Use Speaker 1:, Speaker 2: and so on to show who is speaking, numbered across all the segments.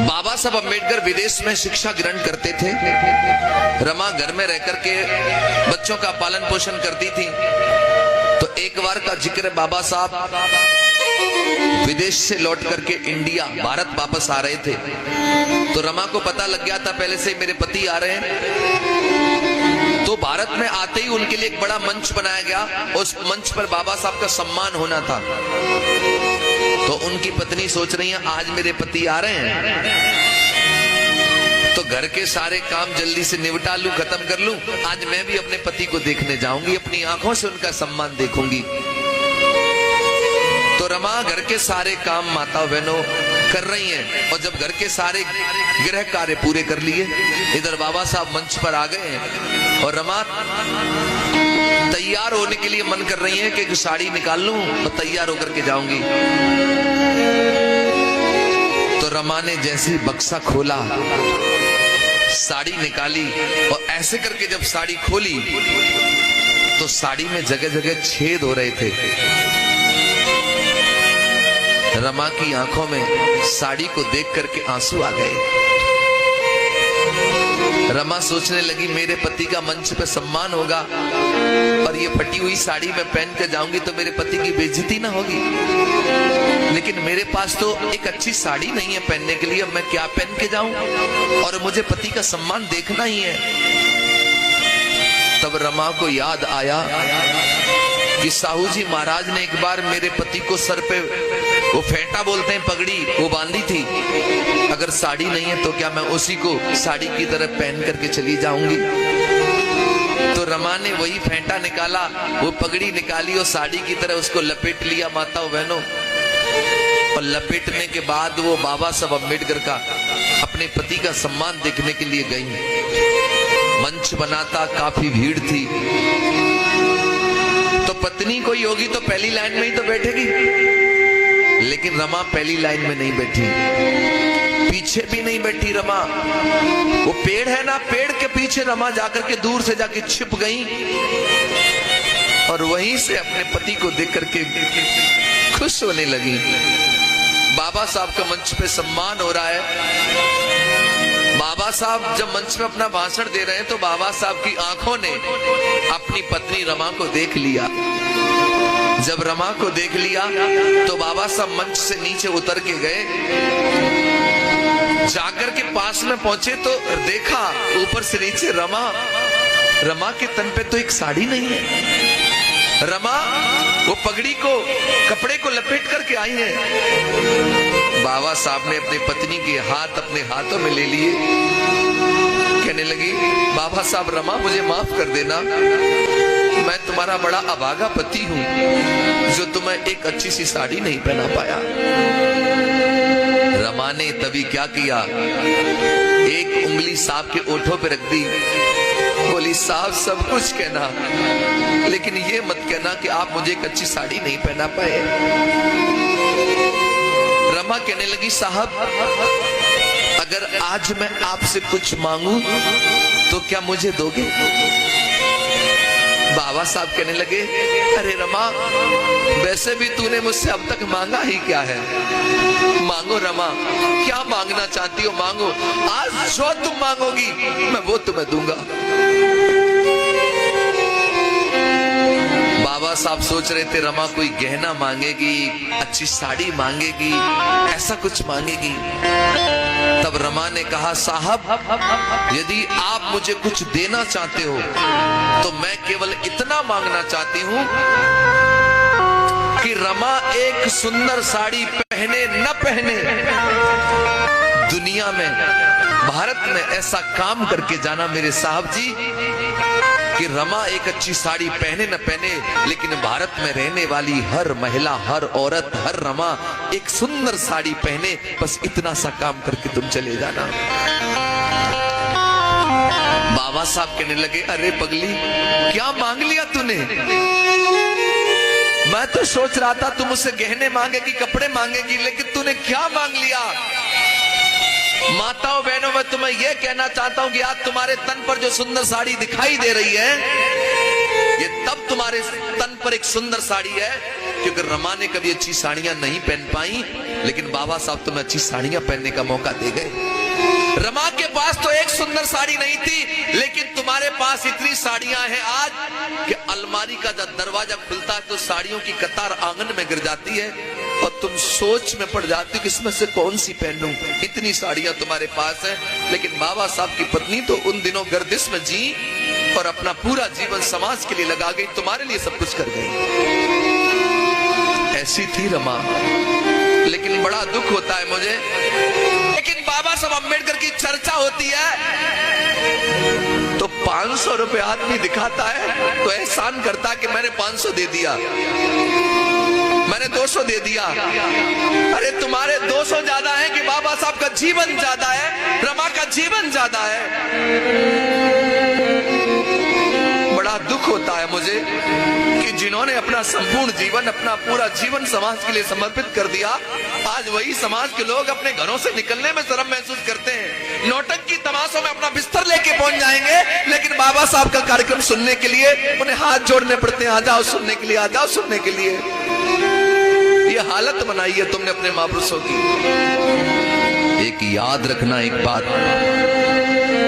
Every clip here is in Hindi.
Speaker 1: बाबा साहब अम्बेडकर विदेश में शिक्षा ग्रहण करते थे। रमा घर में रह करके बच्चों का पालन पोषण करती थी। तो एक बार का जिक्र, बाबा साहब विदेश से लौट करके इंडिया भारत वापस आ रहे थे। तो रमा को पता लग गया था पहले से मेरे पति आ रहे हैं। तो भारत में आते ही उनके लिए एक बड़ा मंच बनाया गया। उस मंच पर बाबा साहब का सम्मान होना था। तो उनकी पत्नी सोच रही है आज मेरे पति आ रहे हैं तो घर के सारे काम जल्दी से निपटा लूं, खत्म कर लूं। आज मैं भी अपने पति को देखने जाऊंगी, अपनी आंखों से उनका सम्मान देखूंगी। तो रमा घर के सारे काम माता बहनों कर रही हैं। और जब घर के सारे गृह कार्य पूरे कर लिए, इधर बाबा साहब मंच पर आ गए हैं और रमा तैयार होने के लिए मन कर रही है कि एक साड़ी निकाल लूं और तैयार होकर के जाऊंगी। तो रमा ने जैसे बक्सा खोला, साड़ी निकाली और ऐसे करके जब साड़ी खोली तो साड़ी में जगह जगह छेद हो रहे थे। रमा की आंखों में साड़ी को देख करके आंसू आ गए। रमा सोचने लगी मेरे पति का मंच पे सम्मान होगा और ये फटी हुई साड़ी में पहन के जाऊंगी तो मेरे पति की बेइज्जती ना होगी। लेकिन मेरे पास तो एक अच्छी साड़ी नहीं है पहनने के लिए, अब मैं क्या पहन के जाऊं और मुझे पति का सम्मान देखना ही है। तब रमा को याद आया कि साहू जी महाराज ने एक बार मेरे पति को सर पे वो फेंटा बोलते हैं पगड़ी, वो बांधी थी। अगर साड़ी नहीं है तो क्या मैं उसी को साड़ी की तरह पहन करके चली जाऊंगी। तो रमा ने वही फेंटा निकाला, वो पगड़ी निकाली और साड़ी की तरह उसको लपेट लिया माताओं बहनों। और लपेटने के बाद वो बाबा साहब अम्बेडकर का अपने पति का सम्मान देखने के लिए गई। मंच बना था, काफी भीड़ थी। तो पत्नी कोई होगी तो पहली लाइन में ही तो बैठेगी, लेकिन रमा पहली लाइन में नहीं बैठी, पीछे भी नहीं बैठी रमा। वो पेड़ है ना, पेड़ के पीछे रमा जाकर के दूर से जाके छिप गई और वहीं से अपने पति को देख करके खुश होने लगी। बाबा साहब का मंच पे सम्मान हो रहा है। बाबा साहब जब मंच पे अपना भाषण दे रहे हैं तो बाबा साहब की आंखों ने अपनी पत्नी रमा को देख लिया। जब रमा को देख लिया तो बाबा साहब मंच से नीचे उतर के गए, जाकर के पास में पहुंचे तो देखा ऊपर से नीचे रमा के तन पे तो एक साड़ी नहीं है। रमा वो पगड़ी को, कपड़े को लपेट करके आई है। बाबा साहब ने अपनी पत्नी के हाथ अपने हाथों में ले लिए, कहने लगी बाबा साहब रमा मुझे माफ कर देना, मैं तुम्हारा बड़ा अभागा पति हूं जो तुम्हें एक अच्छी सी साड़ी नहीं पहना पाया। रमा ने तभी क्या किया, एक उंगली साहब के ओठों पे रख दी, बोली साहब सब कुछ कहना लेकिन ये मत कहना कि आप मुझे एक अच्छी साड़ी नहीं पहना पाए। रमा कहने लगी साहब अगर आज मैं आपसे कुछ मांगू तो क्या मुझे दोगे? बाबा साहब कहने लगे अरे रमा वैसे भी तूने मुझसे अब तक मांगा ही क्या है, मांगो रमा, क्या मांगना चाहती हो मांगो, आज जो तुम मांगोगी मैं वो तुम्हें दूंगा। बाबा साहब सोच रहे थे रमा कोई गहना मांगेगी, अच्छी साड़ी मांगेगी, ऐसा कुछ मांगेगी। तब रमा ने कहा साहब यदि आप मुझे कुछ देना चाहते हो तो मैं केवल इतना मांगना चाहती हूं कि रमा एक सुंदर साड़ी पहने न पहने, दुनिया में भारत में ऐसा काम करके जाना मेरे साहब जी कि रमा एक अच्छी साड़ी पहने न पहने, लेकिन भारत में रहने वाली हर महिला, हर औरत, हर रमा एक सुंदर साड़ी पहने, बस इतना सा काम करके तुम चले जाना। बाबा साहब कहने लगे अरे पगली क्या मांग लिया तूने? मैं तो सोच रहा था तुम मुझसे गहने मांगेगी, कपड़े मांगेगी, लेकिन तूने क्या मांग लिया? माताओं बहनों मैं तुम्हें यह कहना चाहता हूं कि आज तुम्हारे तन पर जो सुंदर साड़ी दिखाई दे रही है ये तब तुम्हारे तन पर एक सुंदर साड़ी है क्योंकि रमा ने कभी अच्छी साड़ियां नहीं पहन पाई, लेकिन बाबा साहब तुम्हें अच्छी साड़ियां पहनने का मौका दे गए। रमा के पास तो एक सुंदर साड़ी नहीं थी, लेकिन तुम्हारे पास इतनी साड़ियां हैं आज कि अलमारी का जब दरवाजा खुलता है तो साड़ियों की कतार आंगन में गिर जाती है और तुम सोच में पड़ जाती हो कि इसमें से कौन सी पहनूं। इतनी साड़ियां तुम्हारे पास हैं। लेकिन बाबा साहब की पत्नी तो उन दिनों गर्दिश में जी और अपना पूरा जीवन समाज के लिए लगा गई, तुम्हारे लिए सब कुछ कर गई। ऐसी थी रमा। लेकिन बड़ा दुख होता है मुझे, लेकिन बाबा साहब अम्बेडकर की चर्चा होती है तो 500 रुपए आदमी दिखाता है तो एहसान करता है कि मैंने 500 दे दिया, मैंने 200 दे दिया। अरे तुम्हारे 200 ज्यादा है कि बाबा साहब का जीवन ज्यादा है, रमा का जीवन ज्यादा है। बड़ा दुख होता है मुझे कि जिन्होंने अपना संपूर्ण जीवन, अपना पूरा जीवन समाज के लिए समर्पित कर दिया, आज वही समाज के लोग अपने घरों से निकलने में शर्म महसूस करते हैं। नौटंकी तमाशों में अपना बिस्तर लेके पहुंच जाएंगे, लेकिन बाबा साहब का कार्यक्रम सुनने के लिए उन्हें हाथ जोड़ने पड़ते हैं, आ जाओ सुनने के लिए, आ जाओ सुनने के लिए। ये हालत बनाई है तुमने अपने महापुरुषों की। एक याद रखना एक बात,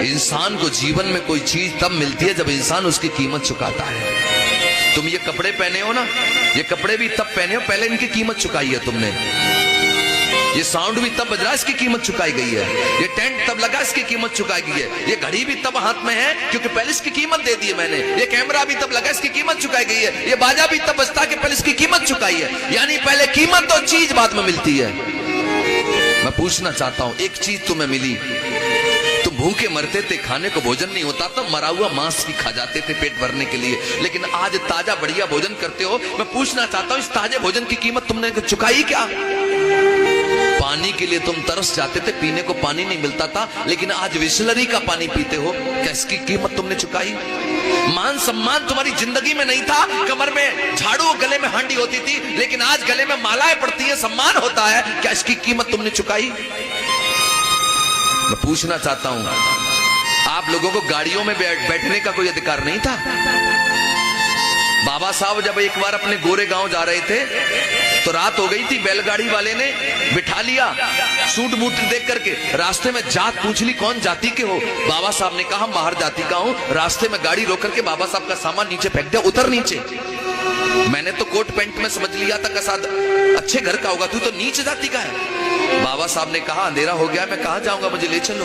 Speaker 1: इंसान को जीवन में कोई चीज तब मिलती है जब इंसान उसकी कीमत चुकाता है। तुम ये कपड़े पहने हो ना, ये कपड़े भी तब पहने हो पहले इनकी कीमत चुकाई है तुमने। ये साउंड भी तब बज रहा है, इसकी कीमत चुकाई गई है। ये टेंट तब लगा, इसकी कीमत चुकाई गई है। ये घड़ी भी तब हाथ में है क्योंकि पहले इसकी कीमत दे दी है मैंने। ये कैमरा भी तब लगा, इसकी कीमत चुकाई गई है। ये बाजा भी तब बजता कि पहले इसकी कीमत चुकाई है। यानी पहले कीमत और चीज बाद में मिलती है। मैं पूछना चाहता हूं, एक चीज तुम्हें मिली, तुम भूखे मरते थे, खाने को भोजन नहीं होता तो मरा हुआ मांस भी खा जाते थे पेट भरने के लिए, लेकिन आज ताजा बढ़िया भोजन करते हो। मैं पूछना चाहता हूं, इस ताजे भोजन की कीमत तुमने चुकाई क्या? पानी के लिए तुम तरस जाते थे, पीने को पानी नहीं मिलता था, लेकिन आज बिसलरी का पानी पीते हो, क्या इसकी कीमत तुमने चुकाई? मान सम्मान तुम्हारी जिंदगी में नहीं था, कमर में झाड़ू, गले में हांडी होती थी, लेकिन आज गले में मालाएं पड़ती है, सम्मान होता है, क्या इसकी कीमत तुमने चुकाई? मैं पूछना चाहता हूं, आप लोगों को गाड़ियों में बैठने का कोई अधिकार नहीं था? बाबा साहब जब एक बार अपने गोरे गांव जा रहे थे तो रात हो गई थी, बैलगाड़ी वाले ने बिठा लिया, सूट बूट देख करके रास्ते में जात पूछ ली, कौन जाति के हो? बाबा साहब ने कहा बाहर जाति का हूं। रास्ते में गाड़ी रोक करके बाबा साहब का सामान नीचे फेंक दिया, उतर नीचे। मैंने तो कोट पैंट में समझ लिया था कि साथ अच्छे घर का होगा, तू तो नीच जाति का है। बाबा साहब ने कहा अंधेरा हो गया, मैं कहां जाऊंगा, मुझे ले चलो।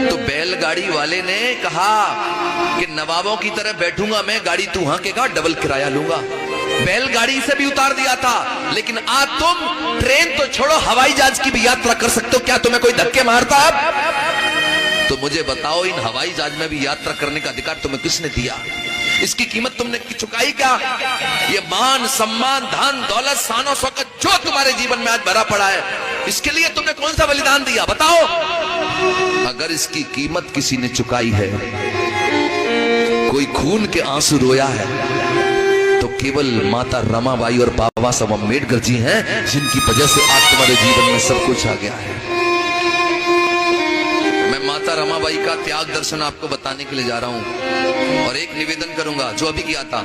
Speaker 1: तो बैलगाड़ी वाले ने कहा कि नवाबों की तरह बैठूंगा मैं, गाड़ी तू हांकेगा, डबल किराया लूंगा। बैलगाड़ी से भी उतार दिया था, लेकिन आज तुम ट्रेन तो छोड़ो, हवाई जहाज की भी यात्रा कर सकते हो। क्या तुम्हें कोई धक्के मारता है? तो मुझे बताओ, इन हवाई जहाज में भी यात्रा करने का अधिकार तुम्हें किसने दिया? इसकी कीमत तुमने चुकाई क्या? ये मान सम्मान धन दौलत शानो शौकत जो तुम्हारे जीवन में आज भरा पड़ा है, इसके लिए तुमने कौन सा बलिदान दिया बताओ? अगर इसकी कीमत किसी ने चुकाई है, कोई खून के आंसू रोया है, तो केवल माता रमाबाई और बाबा साहब अम्बेडकर जी हैं, जिनकी वजह से आज तुम्हारे जीवन में सब कुछ आ गया है। मैं माता रमाबाई का त्याग दर्शन आपको बताने के लिए जा रहा हूं और एक निवेदन करूंगा जो अभी किया था।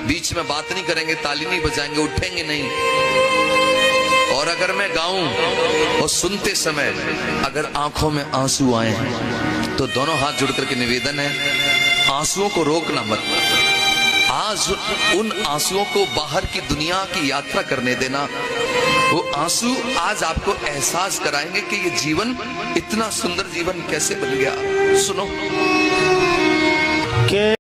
Speaker 1: बीच में बात नहीं करेंगे, ताली नहीं बजाएंगे, उठेंगे नहीं। और अगर मैं गाऊं और सुनते समय अगर आंखों में आंसू आए तो दोनों हाथ जुड़ करके निवेदन है, आंसुओं को रोकना मत। आज उन आंसुओं को बाहर की दुनिया की यात्रा करने देना। वो आंसू आज आपको एहसास कराएंगे कि ये जीवन इतना सुंदर जीवन कैसे बन गया। सुनो,